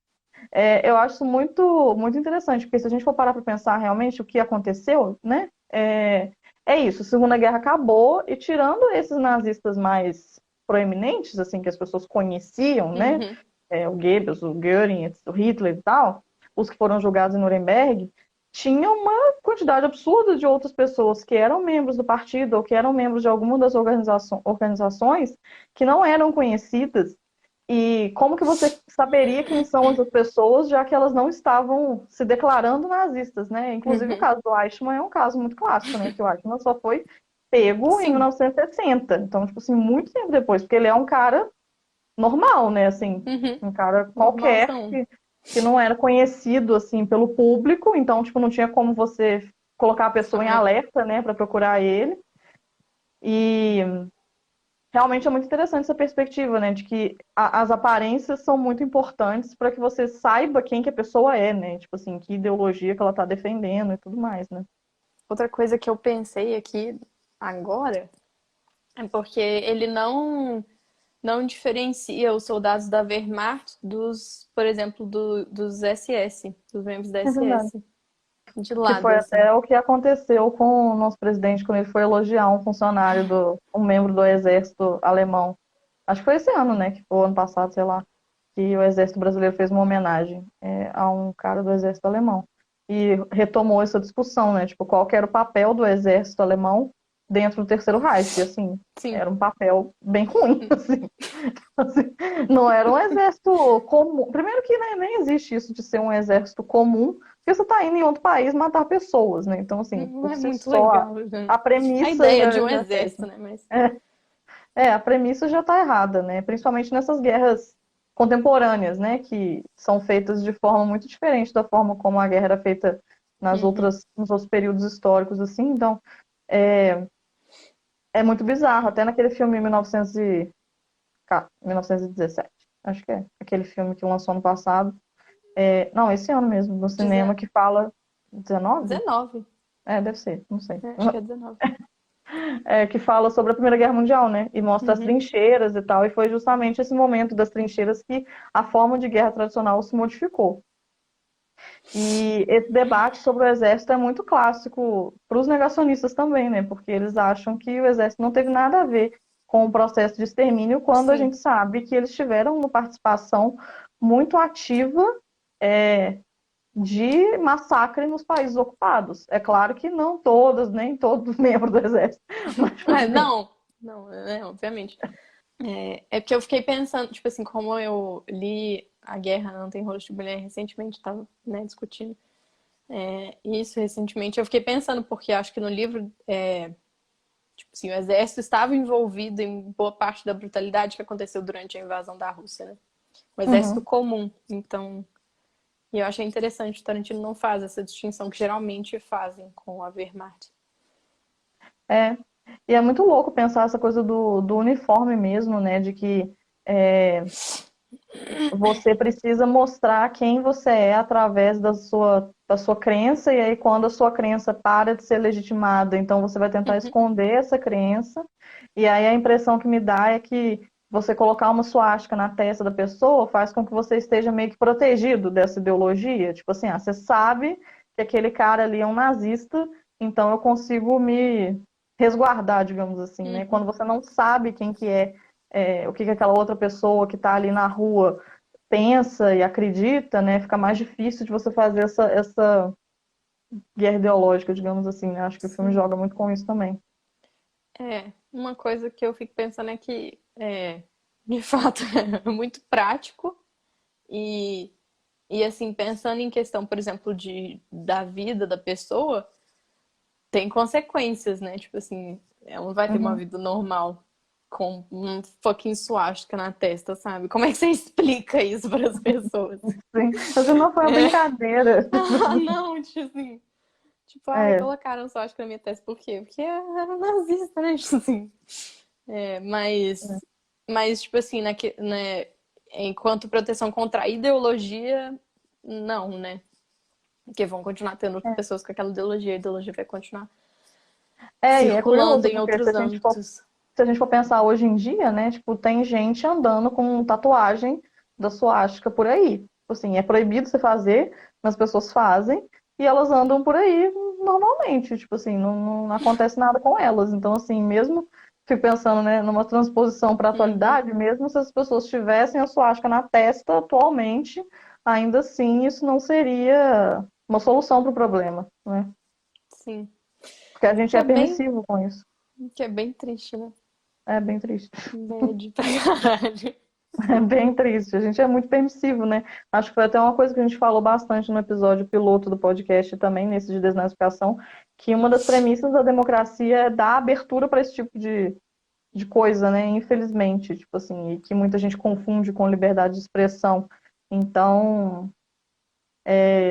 Eu acho isso muito, muito interessante, porque se a gente for parar para pensar realmente o que aconteceu, né? É isso, a Segunda Guerra acabou e tirando esses nazistas mais proeminentes, assim, que as pessoas conheciam, né? Uhum. O Goebbels, o Göring, o Hitler e tal, os que foram julgados em Nuremberg, tinha uma quantidade absurda de outras pessoas que eram membros do partido ou que eram membros de alguma das organizações que não eram conhecidas. E como que você saberia quem são essas pessoas, já que elas não estavam se declarando nazistas, né? Inclusive o Uhum. caso do Eichmann é um caso muito clássico, né? Que o Eichmann só foi pego em Sim. 1960. Então, tipo assim, muito tempo depois, porque ele é um cara normal, né? Assim, Uhum. um cara qualquer Normalzão. que não era conhecido assim pelo público, então tipo não tinha como você colocar a pessoa em É. alerta, né, para procurar ele. E realmente é muito interessante essa perspectiva, né, de que as aparências são muito importantes para que você saiba quem que a pessoa é, né, tipo assim, que ideologia que ela está defendendo e tudo mais, né. Outra coisa que eu pensei aqui agora é porque ele não diferencia os soldados da Wehrmacht dos, por exemplo, dos SS, dos membros da É verdade. SS. De Que lado, foi assim. até o que aconteceu com o nosso presidente quando ele foi elogiar um membro do exército alemão. Acho que foi esse ano, né? Que foi o ano passado, sei lá, que o exército brasileiro fez uma homenagem a um cara do exército alemão. E retomou essa discussão, né? Tipo, qual que era o papel do exército alemão dentro do Terceiro Reich? E, assim, Sim. era um papel bem ruim, assim. Assim, não era um exército comum. Primeiro que né, nem existe isso de ser um exército comum, porque você está indo em outro país matar pessoas, né? Então, assim, Não por é si muito só, legal, né? a A premissa ideia de um já é exército, péssima. né? Mas. A premissa já está errada, né? Principalmente nessas guerras contemporâneas, né? Que são feitas de forma muito diferente da forma como a guerra era feita Uhum. nos outros períodos históricos, assim. Então, é, é muito bizarro. Até naquele filme 1917, acho que é. Aquele filme que lançou ano passado. Não, esse ano mesmo, no cinema, que fala 19? 19. Deve ser, não sei. Acho que é 19. Que fala sobre a Primeira Guerra Mundial, né? E mostra as Uhum. trincheiras e tal. E foi justamente esse momento das trincheiras que a forma de guerra tradicional se modificou. E esse debate sobre o exército é muito clássico para os negacionistas também, né? Porque eles acham que o exército não teve nada a ver com o processo de extermínio, quando a Sim. gente sabe que eles tiveram uma participação muito ativa de massacre nos países ocupados. É claro que não todas, nem todos os membros do exército, mas tipo assim, Não, obviamente. É porque eu fiquei pensando, tipo assim, como eu li A Guerra Não Tem Rosto de Mulher recentemente, tava, né, discutindo isso recentemente, eu fiquei pensando, porque acho que no livro, tipo assim, o exército estava envolvido em boa parte da brutalidade que aconteceu durante a invasão da Rússia, né? O exército uhum, comum. Então, e eu achei interessante, o Tarantino não faz essa distinção que geralmente fazem com a Wehrmacht. é. E é muito louco pensar essa coisa do uniforme mesmo, né? De que é, você precisa mostrar quem você é através da sua crença, e aí quando a sua crença para de ser legitimada, então você vai tentar Uhum, esconder essa crença, e aí a impressão que me dá é que você colocar uma suástica na testa da pessoa faz com que você esteja meio que protegido dessa ideologia. Tipo assim, você sabe que aquele cara ali é um nazista, então eu consigo me resguardar, digamos assim, né? uhum. Quando você não sabe quem que o que que aquela outra pessoa que está ali na rua pensa e acredita, né, fica mais difícil de você fazer essa guerra ideológica, digamos assim, né? Acho que o filme Sim. joga muito com isso também. Uma coisa que eu fico pensando é que, de fato, é muito prático e, assim, pensando em questão, por exemplo, da vida da pessoa, tem consequências, né? Tipo assim, ela não vai ter uma Uhum. vida normal com um fucking suástica na testa, sabe? Como é que você explica isso para as pessoas? Sim. Mas não foi uma brincadeira. Ah, não, tipo assim. Tipo, ai, É, colocaram suástica na minha testa. Por quê? Porque era nazista, né? Tipo assim. É, mas, tipo assim, né, enquanto proteção contra a ideologia, não, né? Porque vão continuar tendo é. pessoas com aquela ideologia, a ideologia vai continuar E é circulando curioso, em porque outros âmbitos. se a gente for pensar hoje em dia, né, tipo, tem gente andando com tatuagem da suástica por aí. Tipo assim, é proibido você fazer, mas as pessoas fazem e elas andam por aí normalmente. Tipo assim, não acontece nada com elas. Então, assim, mesmo fico pensando, né, numa transposição para a Uhum, atualidade, mesmo se as pessoas tivessem a suástica na testa atualmente, ainda assim isso não seria uma solução para o problema, né? sim. Porque a gente Que é é bem, permissivo com isso. que é bem triste, né? É bem triste. Bad pra caralho. É bem triste. A gente é muito permissivo, né? Acho que foi até uma coisa que a gente falou bastante no episódio piloto do podcast e também nesse de desnazificação, que uma das premissas da democracia é dar abertura para esse tipo de coisa, né? Infelizmente, tipo assim, e que muita gente confunde com liberdade de expressão. Então,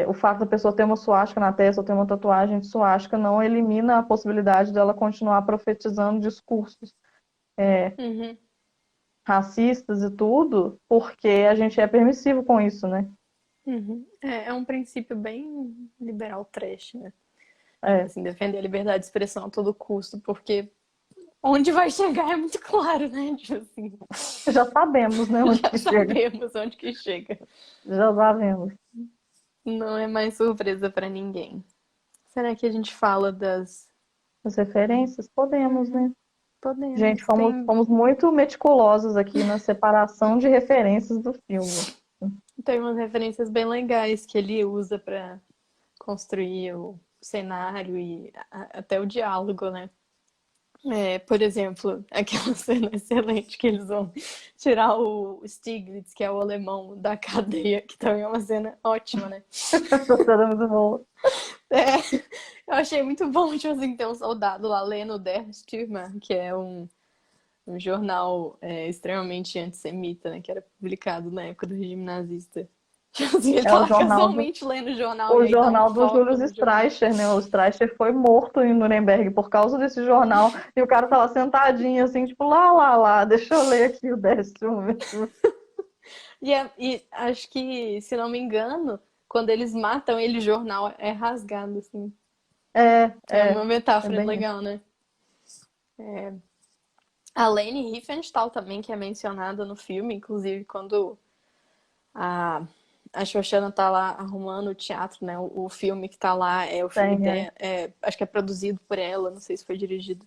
o fato da pessoa ter uma suástica na testa ou ter uma tatuagem de suástica não elimina a possibilidade dela continuar profetizando discursos Uhum, racistas e tudo, porque a gente é permissivo com isso, né? uhum. É um princípio bem liberal trash, né? Tipo É, assim, defender a liberdade de expressão a todo custo, porque onde vai chegar é muito claro, né? Tipo assim, já sabemos, né, onde já que chega. sabemos onde que chega. Já sabemos. Não é mais surpresa pra ninguém. Será que a gente fala das. As referências? Podemos, Uhum, né? Gente, podemos. fomos muito meticulosos aqui na separação de referências do filme. Tem umas referências bem legais que ele usa pra construir o cenário e até o diálogo, né? Por exemplo, aquela cena excelente que eles vão tirar o Stiglitz, que é o alemão, da cadeia, que também é uma cena ótima, né? Essa cena é muito boa. É, eu achei muito bom, tipo assim, ter um soldado lá lendo o Der Stürmer, que é um jornal extremamente antissemita, né? Que era publicado na época do regime nazista. Tipo assim, ele É tá lá casualmente lendo o jornal e o aí dá um jornal do foco Julius no jornal. Streicher, né? O Streicher foi morto em Nuremberg por causa desse jornal. E o cara tá lá sentadinho, assim, tipo, lá, deixa eu ler aqui o 10º. E acho que, se não me engano, quando eles matam ele, o jornal é rasgado, assim. É, É é, uma é metáfora bem isso. legal, né? A Leni Riefenstahl também, que é mencionada no filme, inclusive quando a, a Shoshana tá lá arrumando o teatro, né? O filme que tá lá é o filme Tem, é. dela, acho que é produzido por ela, não sei se foi dirigido,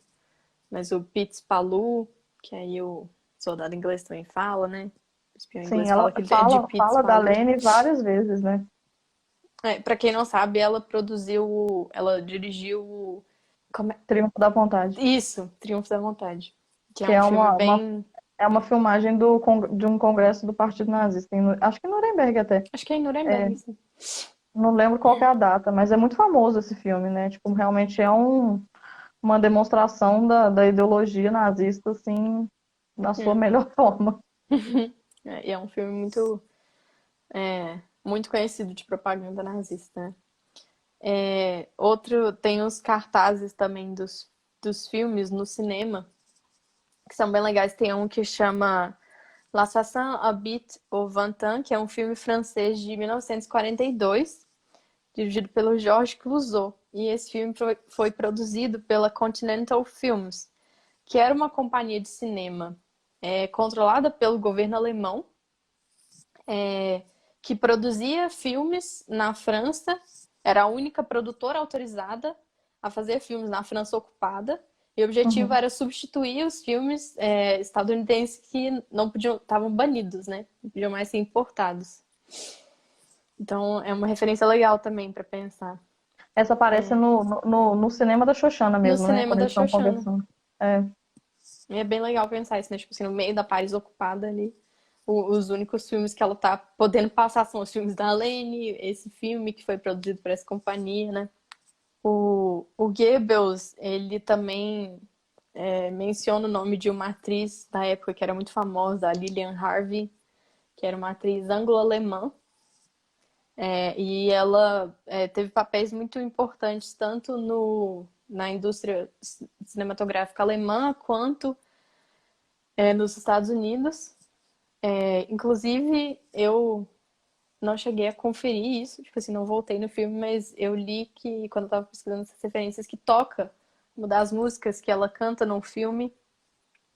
mas o Pitts Palu. Que aí o soldado inglês também fala, né? O espião Sim, inglês ela fala que é de fala, Pitt fala da Squadron. Lane várias vezes, né? Pra quem não sabe, ela dirigiu Triunfo da Vontade. isso, Triunfo da Vontade. Que é Que um é filme uma bem. É uma filmagem de um congresso do Partido Nazista, acho que em Nuremberg até. Acho que é em É, Nuremberg, sim. não lembro qual que é a data, mas é muito famoso esse filme, né? Tipo, realmente é uma demonstração da ideologia nazista, assim, na sua É. melhor forma. E é um filme muito conhecido de propaganda nazista, né? Outro, tem os cartazes também dos filmes no cinema, que são bem legais. Tem um que chama L'Assassin habite au Vingt-Ans, que é um filme francês de 1942, dirigido pelo Georges Clouzot. E esse filme foi produzido pela Continental Films, que era uma companhia de cinema controlada pelo governo alemão, que produzia filmes na França, era a única produtora autorizada a fazer filmes na França ocupada, e o objetivo Uhum. era substituir os filmes estadunidenses que não podiam, estavam banidos, né? Não podiam mais ser importados. Então é uma referência legal também para pensar. Essa aparece no cinema da Xoxana No mesmo, né? cinema Quando da eles estão Xoxana. conversando. É, E é bem legal pensar isso, né? Tipo assim, no meio da Paris ocupada ali. Os únicos filmes que ela tá podendo passar são os filmes da Lane, esse filme que foi produzido por essa companhia, né? O Goebbels, ele também menciona o nome de uma atriz da época que era muito famosa, a Lillian Harvey, que era uma atriz anglo-alemã. E ela teve papéis muito importantes tanto na indústria cinematográfica alemã quanto nos Estados Unidos. Inclusive, eu não cheguei a conferir isso, tipo assim, não voltei no filme, mas eu li que, quando eu tava pesquisando essas referências, que toca uma das músicas que ela canta no filme,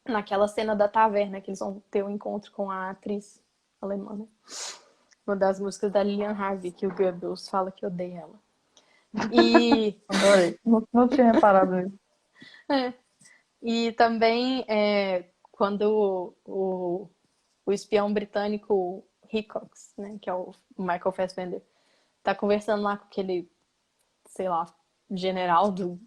naquela cena da taverna, que eles vão ter um encontro com a atriz alemã, né? Uma das músicas da Lillian Harvey, que o Goebbels fala que odeia ela. E, adorei. Não tinha reparado nisso. e também, quando o espião britânico Hickox, né, que é o Michael Fassbender, tá conversando lá com aquele, sei lá, general do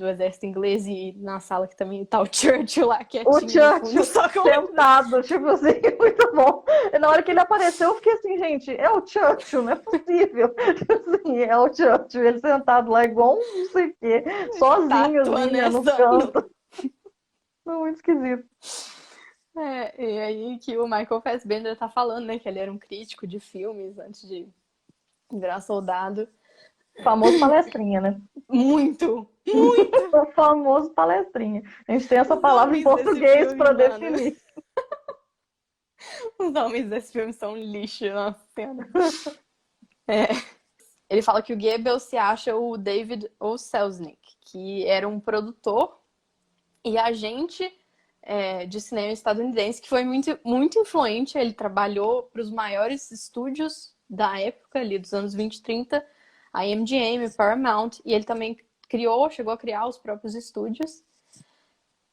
exército inglês, e na sala que também tá o Churchill lá O quietinho no fundo, Churchill só com sentado, tipo assim, muito bom. E na hora que ele apareceu, eu fiquei assim, gente, é o Churchill, não é possível. Tipo assim, é o Churchill, ele sentado lá igual um não sei o quê, sozinho, estátua, assim, né, né, no só canto. Não, muito esquisito. E aí que o Michael Fassbender tá falando, né, que ele era um crítico de filmes antes de virar soldado. O famoso palestrinha, né? Muito! O famoso palestrinha. A gente tem essa Os palavra em homens desse português filme, para mano. definir. Os homens desse filme são lixo, nossa senhora. Ele fala que o Goebbels se acha o David O. Selznick, que era um produtor e agente de cinema estadunidense, que foi muito, muito influente. Ele trabalhou para os maiores estúdios da época, ali dos anos 20 e 30, a MGM, Paramount, e ele também chegou a criar os próprios estúdios.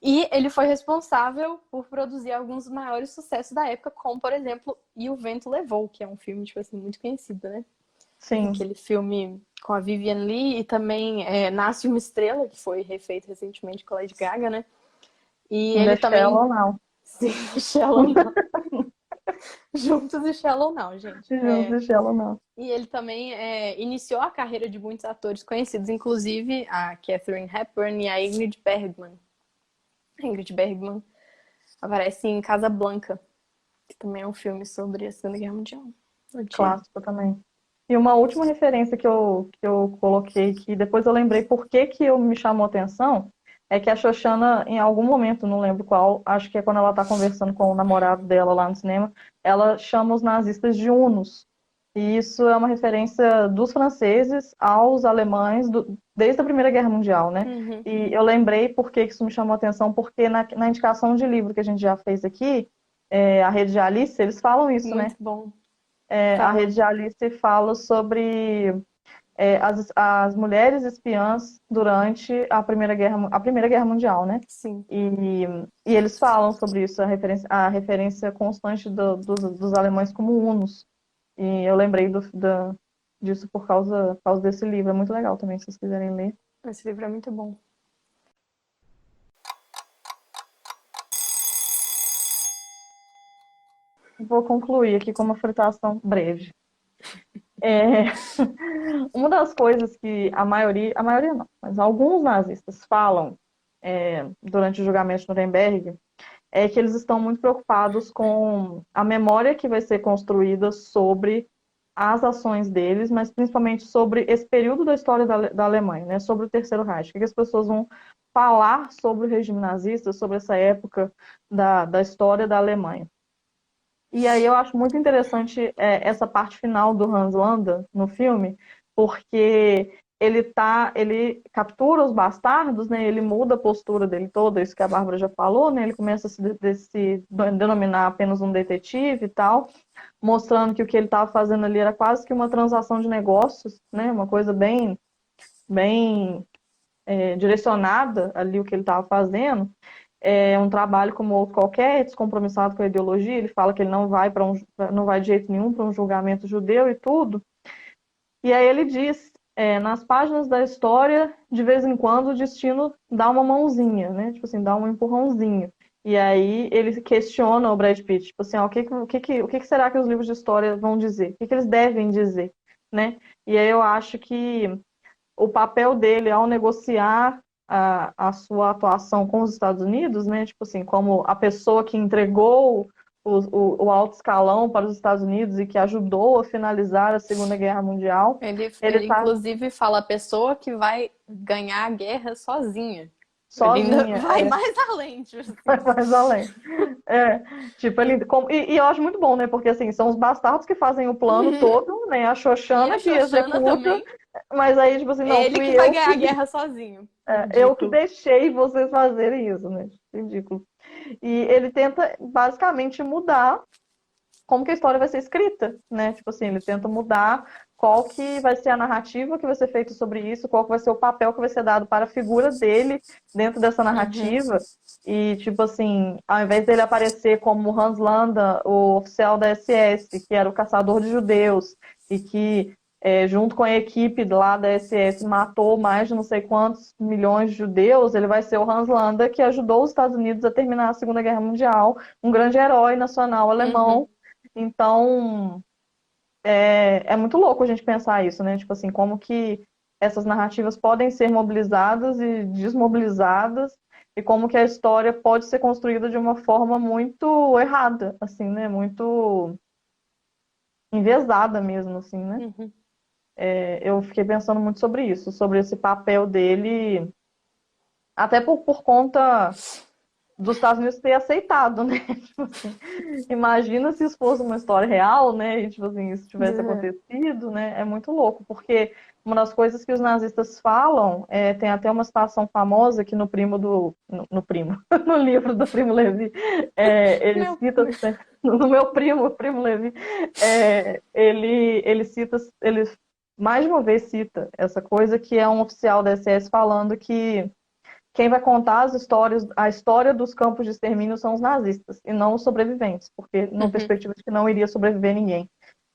E ele foi responsável por produzir alguns dos maiores sucessos da época, como, por exemplo, E o Vento Levou, que é um filme, tipo assim, muito conhecido, né? Sim. Aquele filme com a Vivian Leigh, e também Nasce uma Estrela, que foi refeito recentemente com a Lady Gaga, né? E ele The também... Shallow Now. Sim, Shallow Now. Juntos e Shallow Now, gente. The Shallow Now. E ele também iniciou a carreira de muitos atores conhecidos, inclusive a Katharine Hepburn e a Ingrid Bergman. A Ingrid Bergman aparece em Casablanca, que também é um filme sobre a Segunda Guerra Mundial. Clássico também. E uma última referência que eu coloquei, que depois eu lembrei por que me chamou a atenção, é que a Xoxana, em algum momento, não lembro qual, acho que é quando ela está conversando com o namorado dela lá no cinema, ela chama os nazistas de hunos. E isso é uma referência dos franceses aos alemães desde a Primeira Guerra Mundial, né? Uhum. E eu lembrei por que isso me chamou a atenção, porque na indicação de livro que a gente já fez aqui, a Rede de Alice, eles falam isso, né? Muito bom. A Rede de Alice fala sobre as mulheres espiãs durante a Primeira Guerra Mundial, né? Sim. E eles falam sobre isso, a referência constante dos alemães como hunos. E eu lembrei disso por causa desse livro. É muito legal também, se vocês quiserem ler. Esse livro é muito bom. Vou concluir aqui com uma fritação breve. É, uma das coisas que a maioria não, mas alguns nazistas falam durante o julgamento de Nuremberg é que eles estão muito preocupados com a memória que vai ser construída sobre as ações deles, mas principalmente sobre esse período da história da Alemanha, né, sobre o Terceiro Reich. O que as pessoas vão falar sobre o regime nazista, sobre essa época da história da Alemanha. E aí eu acho muito interessante essa parte final do Hans Landa no filme, porque ele captura os bastardos, né? Ele muda a postura dele toda, isso que a Bárbara já falou, né? Ele começa a se denominar apenas um detetive e tal, mostrando que o que ele estava fazendo ali era quase que uma transação de negócios, né? Uma coisa bem, bem direcionada ali o que ele estava fazendo. É um trabalho como outro qualquer, descompromissado com a ideologia. Ele fala que ele não vai de jeito nenhum para um julgamento judeu e tudo. E aí ele diz, nas páginas da história, de vez em quando o destino dá uma mãozinha, né? Tipo assim, dá um empurrãozinho. E aí ele questiona o Brad Pitt, tipo assim, o que será que os livros de história vão dizer? O que eles devem dizer, né? E aí eu acho que o papel dele ao negociar a sua atuação com os Estados Unidos, né? Tipo assim, como a pessoa que entregou o alto escalão para os Estados Unidos e que ajudou a finalizar a Segunda Guerra Mundial. Ele inclusive fala a pessoa que vai ganhar a guerra sozinha. Sozinha. Ele ainda vai mais além, tipo assim. Vai mais além. E eu acho muito bom, né? Porque assim, são os bastardos que fazem o plano todo, né? A Xoxana que executa. Também. Mas aí, tipo assim, não, Ele fui que vai eu ganhar a guerra sozinho. eu que deixei vocês fazerem isso, né? Ridículo. E ele tenta basicamente mudar como que a história vai ser escrita, né? Tipo assim, ele tenta mudar qual que vai ser a narrativa que vai ser feita sobre isso, qual que vai ser o papel que vai ser dado para a figura dele dentro dessa narrativa. E, tipo assim, ao invés dele aparecer como Hans Landa, o oficial da SS, que era o caçador de judeus, e que, junto com a equipe lá da SS, matou mais de não sei quantos milhões de judeus, ele vai ser o Hans Landa, que ajudou os Estados Unidos a terminar a Segunda Guerra Mundial, um grande herói nacional alemão. Então, é muito louco a gente pensar isso, né? Tipo assim, como que essas narrativas podem ser mobilizadas e desmobilizadas e como que a história pode ser construída de uma forma muito errada, assim, né? Muito enviesada mesmo, assim, né? Eu fiquei pensando muito sobre isso, sobre esse papel dele, até por conta dos Estados Unidos ter aceitado, né? Tipo assim, imagina se isso fosse uma história real, né? E, tipo assim, isso tivesse acontecido, né? É muito louco, porque uma das coisas que os nazistas falam, tem até uma citação famosa que no no livro do Primo Levi, ele cita, no meu Primo Levi, ele cita, ele mais de uma vez cita essa coisa que é um oficial da SS falando que quem vai contar a história dos campos de extermínio são os nazistas, e não os sobreviventes, porque numa perspectiva de que não iria sobreviver ninguém,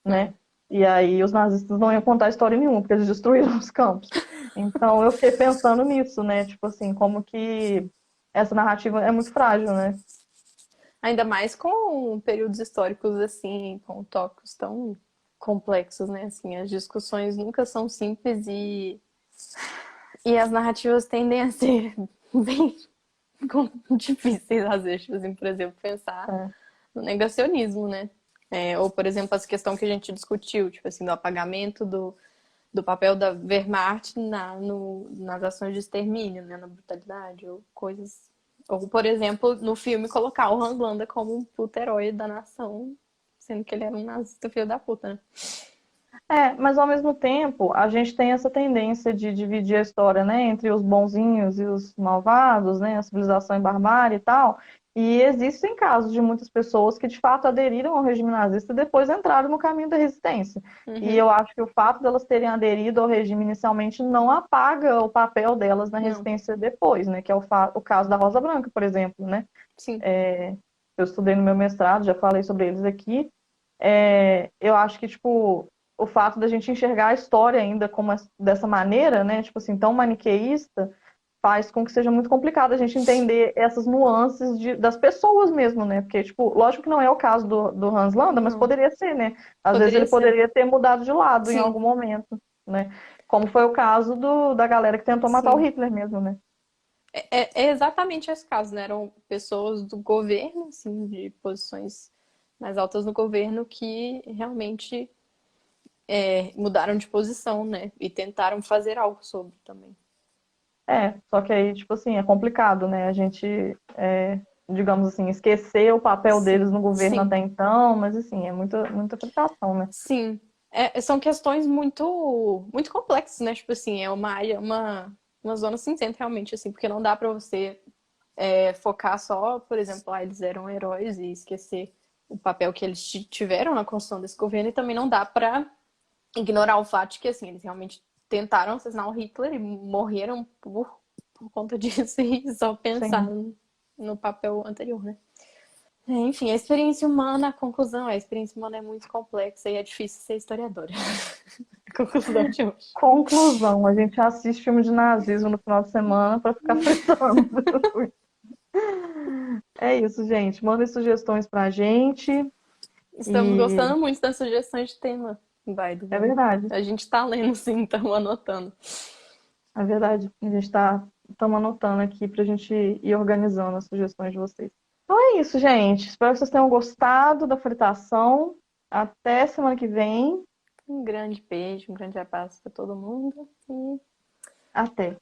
né? E aí os nazistas não iam contar história nenhuma, porque eles destruíram os campos. Então eu fiquei pensando nisso, né? Tipo assim, como que essa narrativa é muito frágil, né? Ainda mais com períodos históricos assim, com tópicos tão complexos, né? Assim, as discussões nunca são simples e as narrativas tendem a ser bem difíceis, às vezes. Tipo assim, por exemplo, pensar no negacionismo, né? Ou, por exemplo, essa questão que a gente discutiu, tipo assim, do apagamento do papel da Wehrmacht nas ações de extermínio, né? Na brutalidade, ou coisas... Ou, por exemplo, no filme, colocar o Hans Landa como um puto herói da nação, sendo que ele era um nazista filho da puta, né? Mas ao mesmo tempo, a gente tem essa tendência de dividir a história, né, entre os bonzinhos e os malvados, né, a civilização e barbárie e tal. E existem casos de muitas pessoas que de fato aderiram ao regime nazista e depois entraram no caminho da resistência. E Uhum. eu acho que o fato delas terem aderido ao regime inicialmente não apaga o papel delas na Não, resistência depois, né, que é o caso da Rosa Branca, por exemplo, né. sim, Eu estudei no meu mestrado, já falei sobre eles aqui. Eu acho que, tipo, o fato da gente enxergar a história ainda como dessa maneira, né, tipo assim, tão maniqueísta, faz com que seja muito complicado a gente entender essas nuances das pessoas mesmo, né, porque, tipo, lógico que não é o caso do Hans Landa, mas não. poderia ser, né, às vezes Poderia ele ser. poderia ter mudado de lado em Sim, algum momento, né, como foi o caso da galera que tentou matar o sim. Hitler mesmo, né. É exatamente esse caso, né? Eram pessoas do governo, assim, de posições mais altas no governo que realmente mudaram de posição, né? E tentaram fazer algo sobre também. Só que aí, tipo assim, é complicado, né? A gente, digamos assim, esquecer o papel deles Sim, no governo sim, até então, mas assim, é muita aplicação, né? sim. São questões muito complexas, né? Tipo assim, é uma área, uma zona cinzenta realmente, assim, porque não dá pra você focar só, por exemplo, eles eram heróis e esquecer o papel que eles tiveram na construção desse governo, e também não dá pra ignorar o fato de que, assim, eles realmente tentaram assassinar o Hitler e morreram por conta disso e só Sim. pensaram no papel anterior, né? Enfim, a experiência humana, a conclusão é, a experiência humana é muito complexa e é difícil ser historiadora. A conclusão de hoje. Conclusão, a gente assiste filme de nazismo no final de semana para ficar fritando. É isso, gente. Mandem sugestões pra gente Estamos e gostando muito das sugestões de tema, by the é way. verdade, A gente tá lendo sim, estamos anotando. é verdade. A gente estamos anotando aqui pra gente ir organizando as sugestões de vocês. Então é isso, gente. Espero que vocês tenham gostado da fritação. Até semana que vem. Um grande beijo, um grande abraço para todo mundo e Até.